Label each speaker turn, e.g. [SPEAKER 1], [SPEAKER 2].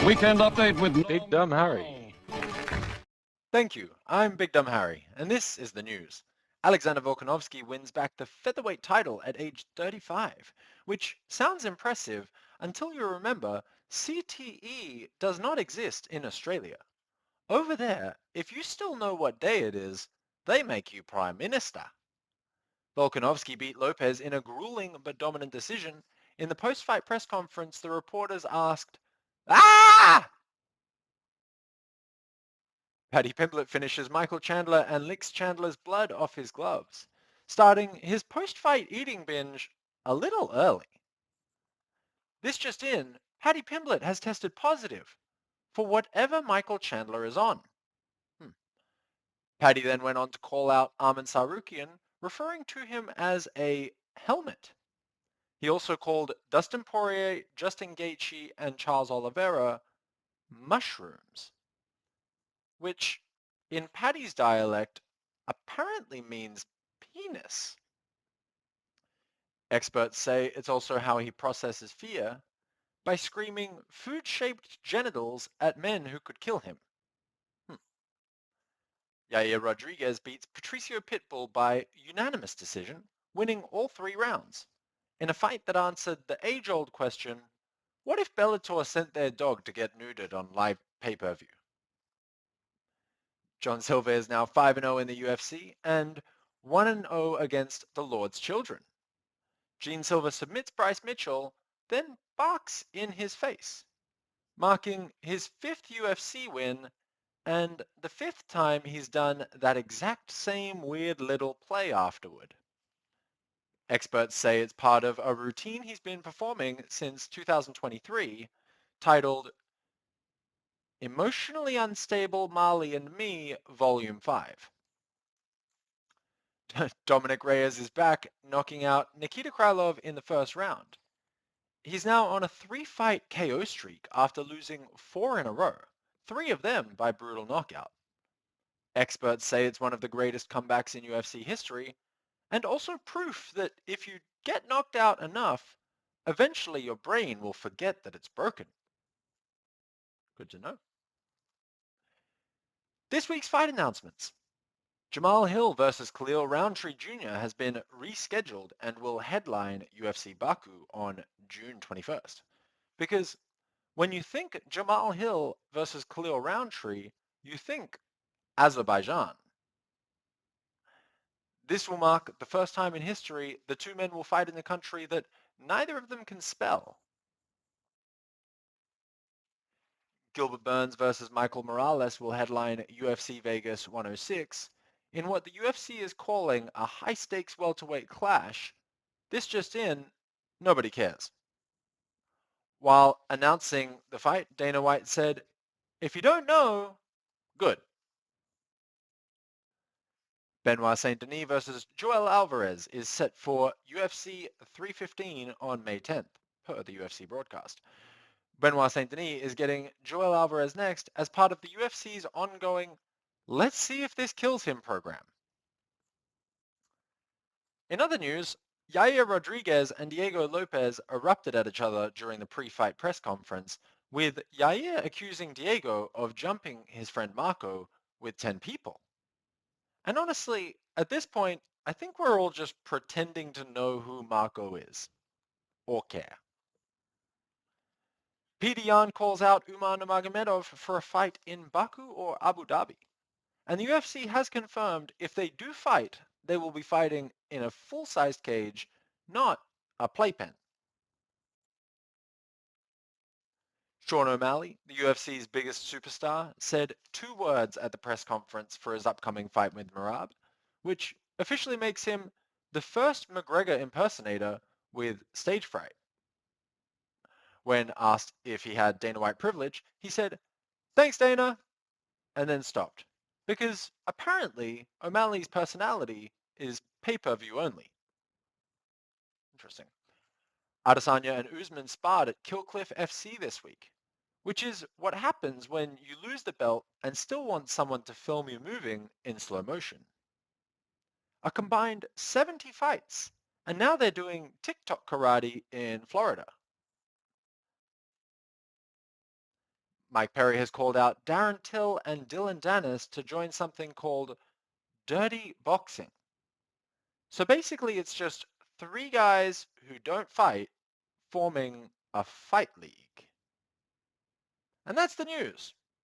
[SPEAKER 1] Weekend update with
[SPEAKER 2] Big Dumb Harry.
[SPEAKER 3] Thank you. I'm Big Dumb Harry, and this is the news. Alexander Volkanovski wins back the featherweight title at age 35, which sounds impressive until you remember CTE does not exist in Australia. Over there, if you still know what day it is, they make you Prime Minister. Volkanovski beat Lopes in a grueling but dominant decision. In the post-fight press conference, the reporters asked, "Ah!" Paddy Pimblett finishes Michael Chandler and licks Chandler's blood off his gloves, starting his post-fight eating binge a little early. This just in, Paddy Pimblett has tested positive for whatever Michael Chandler is on. Paddy then went on to call out Arman Tsarukyan, referring to him as a helmet. He also called Dustin Poirier, Justin Gaethje, and Charles Oliveira mushrooms, which in Paddy's dialect apparently means penis. Experts say it's also how he processes fear, by screaming food-shaped genitals at men who could kill him. Yair Rodriguez beats Patricio Pitbull by unanimous decision, winning all 3 rounds, in a fight that answered the age-old question, what if Bellator sent their dog to get neutered on live pay-per-view? John Silva is now 5-0 in the UFC and 1-0 against the Lord's Children. Gene Silva submits Bryce Mitchell, then barks in his face, marking his 5th UFC win and the 5th time he's done that exact same weird little play afterward. Experts say it's part of a routine he's been performing since 2023, titled Emotionally Unstable Marley and Me, Volume 5. Dominic Reyes is back, knocking out Nikita Krylov in the first round. He's now on a 3-fight KO streak after losing 4 in a row, 3 of them by brutal knockout. Experts say it's one of the greatest comebacks in UFC history, and also proof that if you get knocked out enough, eventually your brain will forget that it's broken. Good to know. This week's fight announcements. Jamal Hill versus Khalil Roundtree Jr. has been rescheduled and will headline UFC Baku on June 21st. Because when you think Jamal Hill versus Khalil Roundtree, you think Azerbaijan. This will mark the first time in history the 2 men will fight in a country that neither of them can spell. Gilbert Burns versus Michael Morales will headline UFC Vegas 106 in what the UFC is calling a high-stakes welterweight clash. This just in, nobody cares. While announcing the fight, Dana White said, if you don't know, good. Benoit Saint-Denis versus Joel Alvarez is set for UFC 315 on May 10th, per the UFC broadcast. Benoit Saint-Denis is getting Joel Alvarez next as part of the UFC's ongoing Let's See If This Kills Him program. In other news, Yair Rodriguez and Diego Lopes erupted at each other during the pre-fight press conference, with Yair accusing Diego of jumping his friend Marco with 10 people. And honestly, at this point, I think we're all just pretending to know who Marco is, or care. Peter Yan calls out Umar Nurmagomedov for a fight in Baku or Abu Dhabi. And the UFC has confirmed if they do fight, they will be fighting in a full-sized cage, not a playpen. Sean O'Malley, the UFC's biggest superstar, said 2 words at the press conference for his upcoming fight with Merab, which officially makes him the first McGregor impersonator with stage fright. When asked if he had Dana White privilege, he said, "Thanks, Dana," and then stopped. Because apparently O'Malley's personality is pay-per-view only. Interesting. Adesanya and Usman sparred at Killcliff FC this week, which is what happens when you lose the belt and still want someone to film you moving in slow motion. A combined 70 fights, and now they're doing TikTok karate in Florida. Mike Perry has called out Darren Till and Dylan Dennis to join something called Dirty Boxing. So basically it's just three guys who don't fight forming a fight league. And that's the news.